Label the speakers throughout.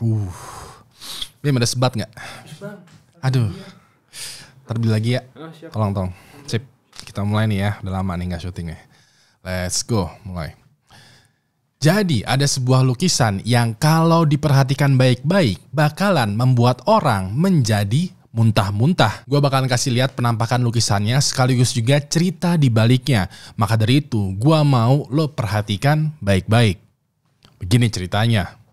Speaker 1: Ini ada sebat nggak? Aduh. Terlebih lagi ya. Tolong. Sip. Kita mulai nih ya. Udah lama nih nggak syuting nih. Let's go. Mulai. Jadi ada sebuah lukisan yang kalau diperhatikan baik-baik bakalan membuat orang menjadi muntah-muntah. Gue bakalan kasih lihat penampakan lukisannya sekaligus juga cerita di baliknya. Maka dari itu gue mau lo perhatikan baik-baik. Begini ceritanya.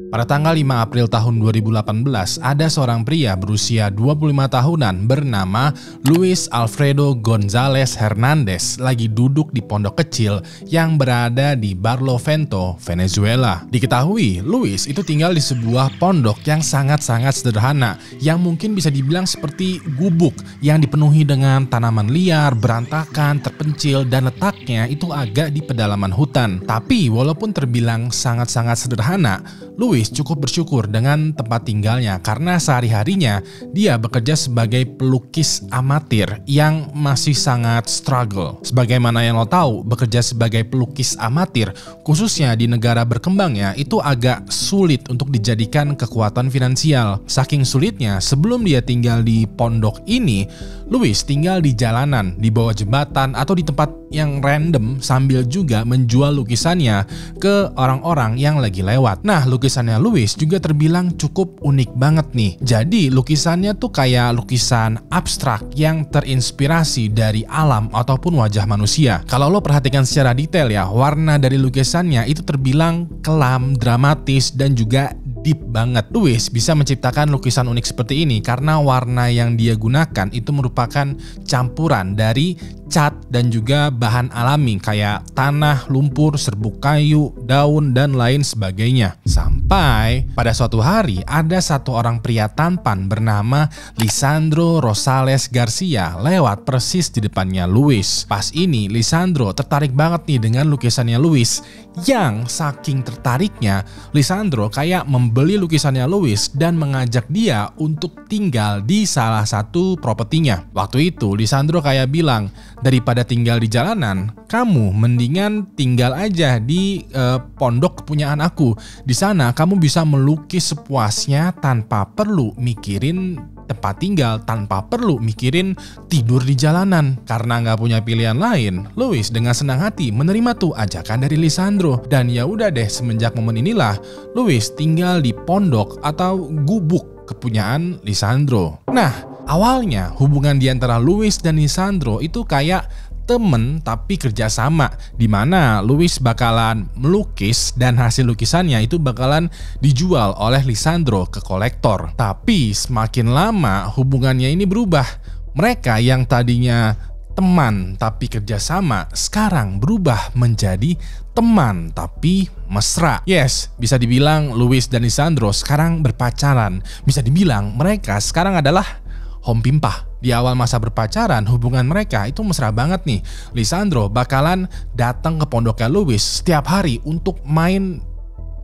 Speaker 1: Pada tanggal 5 April tahun 2018, ada seorang pria berusia 25 tahunan bernama Luis Alfredo González Hernández lagi duduk di pondok kecil yang berada di Barlovento, Venezuela. Diketahui, Luis itu tinggal di sebuah pondok yang sangat-sangat sederhana, yang mungkin bisa dibilang seperti gubuk yang dipenuhi dengan tanaman liar, berantakan, terpencil, dan letaknya itu agak di pedalaman hutan. Tapi walaupun terbilang sangat-sangat sederhana, Luis cukup bersyukur dengan tempat tinggalnya karena sehari-harinya dia bekerja sebagai pelukis amatir yang masih sangat struggle. Sebagaimana yang lo tahu, bekerja sebagai pelukis amatir khususnya di negara berkembangnya itu agak sulit untuk dijadikan kekuatan finansial. Saking sulitnya, sebelum dia tinggal di pondok ini, Luis tinggal di jalanan, di bawah jembatan atau di tempat yang random sambil juga menjual lukisannya ke orang-orang yang lagi lewat. Nah, lukisannya Luis juga terbilang cukup unik banget nih. Jadi lukisannya tuh kayak lukisan abstrak yang terinspirasi dari alam ataupun wajah manusia. Kalau lo perhatikan secara detail ya, warna dari lukisannya itu terbilang kelam, dramatis, dan juga deep banget. Luis bisa menciptakan lukisan unik seperti ini karena warna yang dia gunakan itu merupakan campuran dari cat dan juga bahan alami kayak tanah, lumpur, serbuk kayu, daun, dan lain sebagainya. Sampai pada suatu hari ada satu orang pria tampan bernama Lisandro Rosales Garcia lewat persis di depannya Luis. Pas ini Lisandro tertarik banget nih dengan lukisannya Luis, yang saking tertariknya Lisandro kayak membeli lukisannya Luis dan mengajak dia untuk tinggal di salah satu propertinya. Waktu itu Lisandro kayak bilang, daripada tinggal di jalanan, kamu mendingan tinggal aja di pondok kepunyaan aku. Di sana kamu bisa melukis sepuasnya tanpa perlu mikirin tempat tinggal, tanpa perlu mikirin tidur di jalanan. Karena nggak punya pilihan lain, Luis dengan senang hati menerima tuh ajakan dari Lisandro. Dan ya udah deh, semenjak momen inilah Luis tinggal di pondok atau gubuk kepunyaan Lisandro. Nah, awalnya hubungan di antara Luis dan Lisandro itu kayak temen tapi kerjasama, dimana Luis bakalan melukis dan hasil lukisannya itu bakalan dijual oleh Lisandro ke kolektor. Tapi semakin lama hubungannya ini berubah. Mereka yang tadinya teman tapi kerjasama sekarang berubah menjadi teman tapi mesra. Yes, bisa dibilang Luis dan Lisandro sekarang berpacaran. Bisa dibilang mereka sekarang adalah home pimpah. Di awal masa berpacaran, hubungan mereka itu mesra banget nih. Lisandro bakalan datang ke pondoknya Luis setiap hari untuk main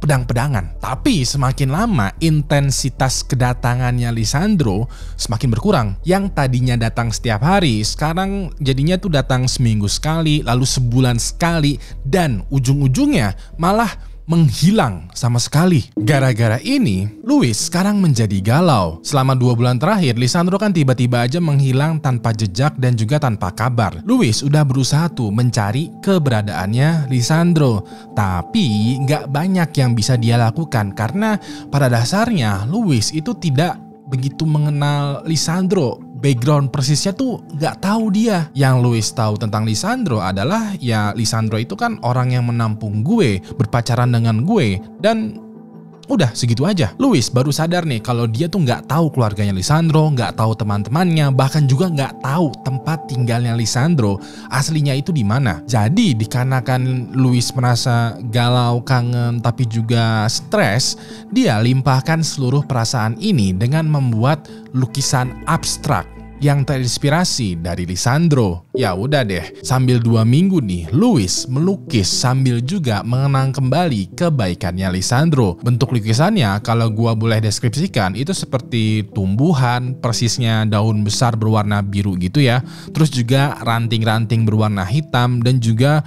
Speaker 1: pedang-pedangan. Tapi semakin lama intensitas kedatangannya Lisandro semakin berkurang. Yang tadinya datang setiap hari, sekarang jadinya tuh datang seminggu sekali, lalu sebulan sekali, dan ujung-ujungnya malah menghilang sama sekali. Gara-gara ini, Luis sekarang menjadi galau. Selama 2 bulan terakhir, Lisandro kan tiba-tiba aja menghilang tanpa jejak dan juga tanpa kabar. Luis udah berusaha tuh mencari keberadaannya Lisandro, tapi nggak banyak yang bisa dia lakukan karena pada dasarnya Luis itu tidak begitu mengenal Lisandro. Background persisnya tuh nggak tahu dia. Yang Luis tahu tentang Lisandro adalah ya Lisandro itu kan orang yang menampung gue, berpacaran dengan gue, dan udah segitu aja. Luis baru sadar nih kalau dia tuh nggak tahu keluarganya Lisandro, nggak tahu teman-temannya, bahkan juga nggak tahu tempat tinggalnya Lisandro aslinya itu di mana. Jadi dikarenakan Luis merasa galau, kangen, tapi juga stres, dia limpahkan seluruh perasaan ini dengan membuat lukisan abstrak yang terinspirasi dari Lisandro. Ya udah deh, sambil 2 minggu nih, Luis melukis sambil juga mengenang kembali kebaikannya Lisandro. Bentuk lukisannya kalau gua boleh deskripsikan itu seperti tumbuhan, persisnya daun besar berwarna biru gitu ya. Terus juga ranting-ranting berwarna hitam dan juga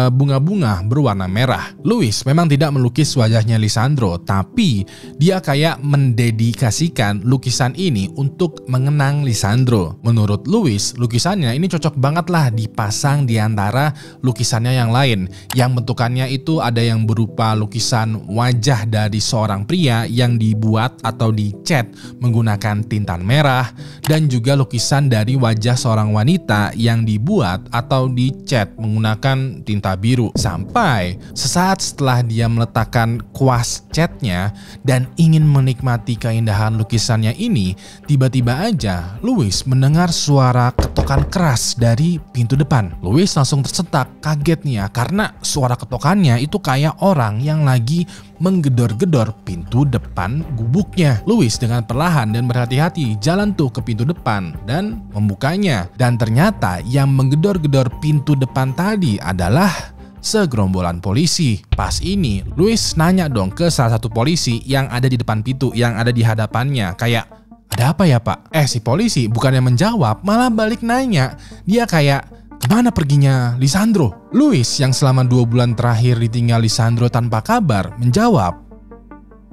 Speaker 1: bunga-bunga berwarna merah. Luis memang tidak melukis wajahnya Lisandro, tapi dia kayak mendedikasikan lukisan ini untuk mengenang Lisandro. Menurut Luis, lukisannya ini cocok banget lah dipasang di antara lukisannya yang lain, yang bentukannya itu ada yang berupa lukisan wajah dari seorang pria yang dibuat atau dicat menggunakan tinta merah, dan juga lukisan dari wajah seorang wanita yang dibuat atau dicat menggunakan tinta biru. Sampai sesaat setelah dia meletakkan kuas catnya dan ingin menikmati keindahan lukisannya ini, tiba-tiba aja Luis mendengar suara ketokan keras dari pintu depan. Luis langsung tersentak, kaget nih ya, karena suara ketokannya itu kayak orang yang lagi menggedor-gedor pintu depan gubuknya. Luis dengan perlahan dan berhati-hati jalan tuh ke pintu depan dan membukanya. Dan ternyata yang menggedor-gedor pintu depan tadi adalah segerombolan polisi. Pas ini, Luis nanya dong ke salah satu polisi yang ada di depan pintu, yang ada di hadapannya, kayak, "Ada apa ya Pak?" Si polisi bukannya menjawab, malah balik nanya. Dia kayak, "Kemana perginya Lisandro?" Luis yang selama 2 bulan terakhir ditinggal Lisandro tanpa kabar menjawab,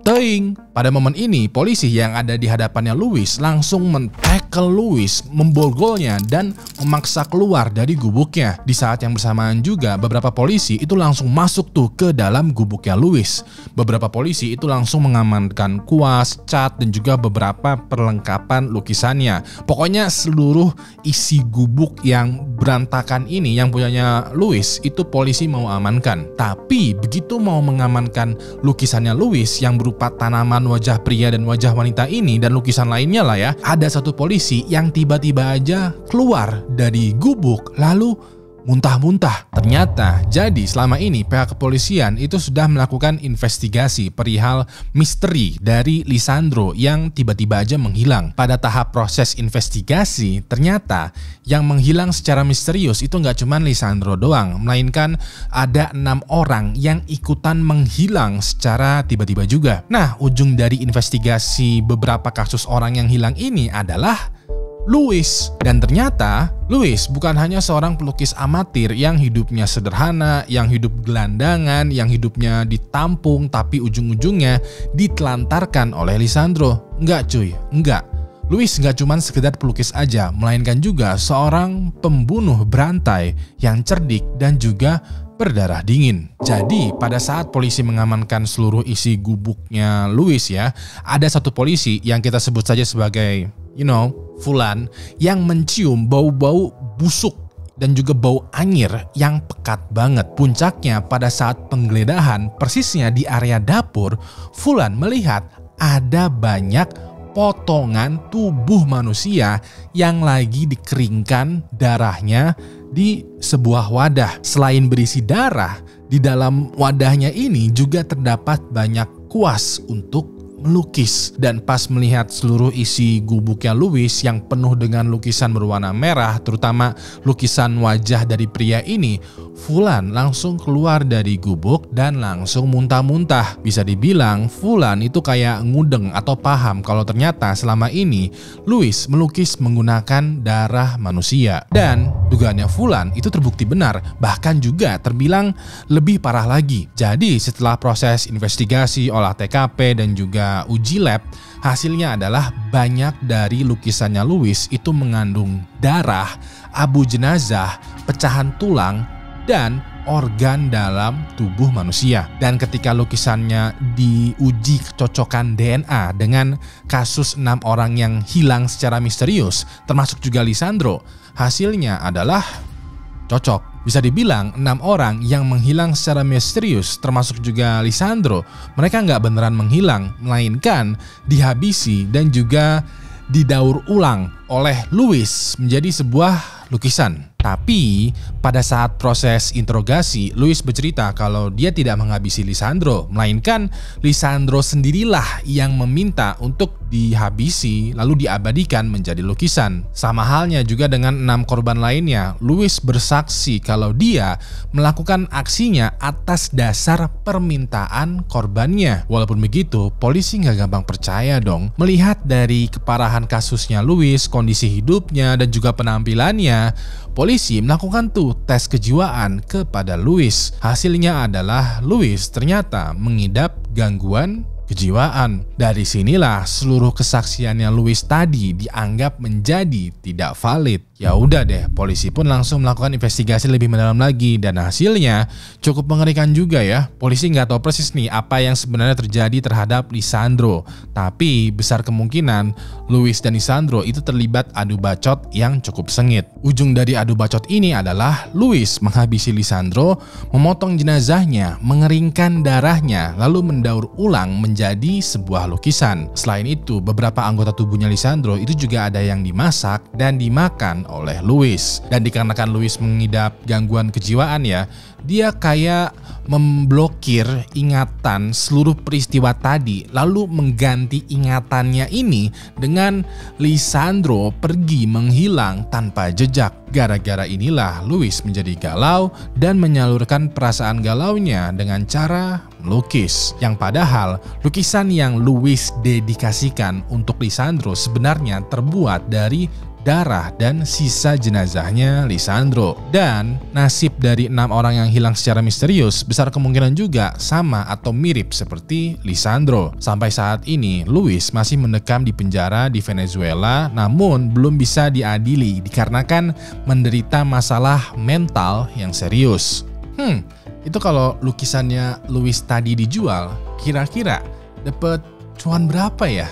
Speaker 1: "Teing." Pada momen ini, polisi yang ada di hadapannya Luis langsung men-tackle Luis, memborgolnya dan memaksa keluar dari gubuknya. Di saat yang bersamaan juga, beberapa polisi itu langsung masuk tuh ke dalam gubuknya Luis. Beberapa polisi itu langsung mengamankan kuas, cat, dan juga beberapa perlengkapan lukisannya. Pokoknya seluruh isi gubuk yang berantakan ini yang punyanya Luis itu polisi mau amankan. Tapi begitu mau mengamankan lukisannya Luis yang berupa tanaman wajah pria dan wajah wanita ini dan lukisan lainnya lah ya, ada satu polisi yang tiba-tiba aja keluar dari gubuk lalu muntah-muntah. Ternyata jadi selama ini pihak kepolisian itu sudah melakukan investigasi perihal misteri dari Lisandro yang tiba-tiba aja menghilang. Pada tahap proses investigasi, ternyata yang menghilang secara misterius itu nggak cuma Lisandro doang, melainkan ada 6 orang yang ikutan menghilang secara tiba-tiba juga. Nah, ujung dari investigasi beberapa kasus orang yang hilang ini adalah Luis. Dan ternyata Luis bukan hanya seorang pelukis amatir yang hidupnya sederhana, yang hidup gelandangan, yang hidupnya ditampung tapi ujung-ujungnya ditelantarkan oleh Lisandro. Enggak cuy, enggak. Luis nggak cuma sekedar pelukis aja, melainkan juga seorang pembunuh berantai yang cerdik dan juga berdarah dingin. Jadi pada saat polisi mengamankan seluruh isi gubuknya Luis ya, ada satu polisi yang kita sebut saja sebagai Fulan, yang mencium bau-bau busuk dan juga bau anyir yang pekat banget. Puncaknya pada saat penggeledahan persisnya di area dapur, Fulan melihat ada banyak potongan tubuh manusia yang lagi dikeringkan darahnya di sebuah wadah. Selain berisi darah, di dalam wadahnya ini juga terdapat banyak kuas untuk melukis. Dan pas melihat seluruh isi gubuknya Luis yang penuh dengan lukisan berwarna merah, terutama lukisan wajah dari pria ini, Fulan langsung keluar dari gubuk dan langsung muntah-muntah. Bisa dibilang Fulan itu kayak ngudeng atau paham kalau ternyata selama ini Luis melukis menggunakan darah manusia. Dan dugaannya Fulan itu terbukti benar, bahkan juga terbilang lebih parah lagi. Jadi setelah proses investigasi, olah TKP dan juga uji lab, hasilnya adalah banyak dari lukisannya Luis itu mengandung darah, abu jenazah, pecahan tulang, dan organ dalam tubuh manusia. Dan ketika lukisannya diuji kecocokan DNA dengan kasus 6 orang yang hilang secara misterius, termasuk juga Lisandro, hasilnya adalah cocok. Bisa dibilang 6 orang yang menghilang secara misterius, termasuk juga Lisandro, mereka nggak beneran menghilang, melainkan dihabisi dan juga didaur ulang oleh Luis menjadi sebuah lukisan. Tapi pada saat proses interogasi, Luis bercerita kalau dia tidak menghabisi Lisandro, melainkan Lisandro sendirilah yang meminta untuk dihabisi lalu diabadikan menjadi lukisan. Sama halnya juga dengan 6 korban lainnya, Luis bersaksi kalau dia melakukan aksinya atas dasar permintaan korbannya. Walaupun begitu, polisi nggak gampang percaya dong. Melihat dari keparahan kasusnya Luis, kondisi hidupnya, dan juga penampilannya, polisi melakukan tes kejiwaan kepada Luis. Hasilnya adalah Luis ternyata mengidap gangguan kejiwaan. Dari sinilah seluruh kesaksiannya Luis tadi dianggap menjadi tidak valid. Ya udah deh, polisi pun langsung melakukan investigasi lebih mendalam lagi dan hasilnya cukup mengerikan juga ya. Polisi nggak tahu persis nih apa yang sebenarnya terjadi terhadap Lisandro, tapi besar kemungkinan Luis dan Lisandro itu terlibat adu bacot yang cukup sengit. Ujung dari adu bacot ini adalah Luis menghabisi Lisandro, memotong jenazahnya, mengeringkan darahnya, lalu mendaur ulang menjadi sebuah lukisan. Selain itu, beberapa anggota tubuhnya Lisandro itu juga ada yang dimasak dan dimakan oleh Luis. Dan dikarenakan Luis mengidap gangguan kejiwaan ya, dia kayak memblokir ingatan seluruh peristiwa tadi, lalu mengganti ingatannya ini dengan Lisandro pergi menghilang tanpa jejak. Gara-gara inilah Luis menjadi galau dan menyalurkan perasaan galaunya dengan cara melukis. Yang padahal lukisan yang Luis dedikasikan untuk Lisandro sebenarnya terbuat dari darah dan sisa jenazahnya Lisandro. Dan nasib dari 6 orang yang hilang secara misterius besar kemungkinan juga sama atau mirip seperti Lisandro. Sampai saat ini Luis masih mendekam di penjara di Venezuela, namun belum bisa diadili dikarenakan menderita masalah mental yang serius. Itu kalau lukisannya Luis tadi dijual, kira-kira dapat cuan berapa ya?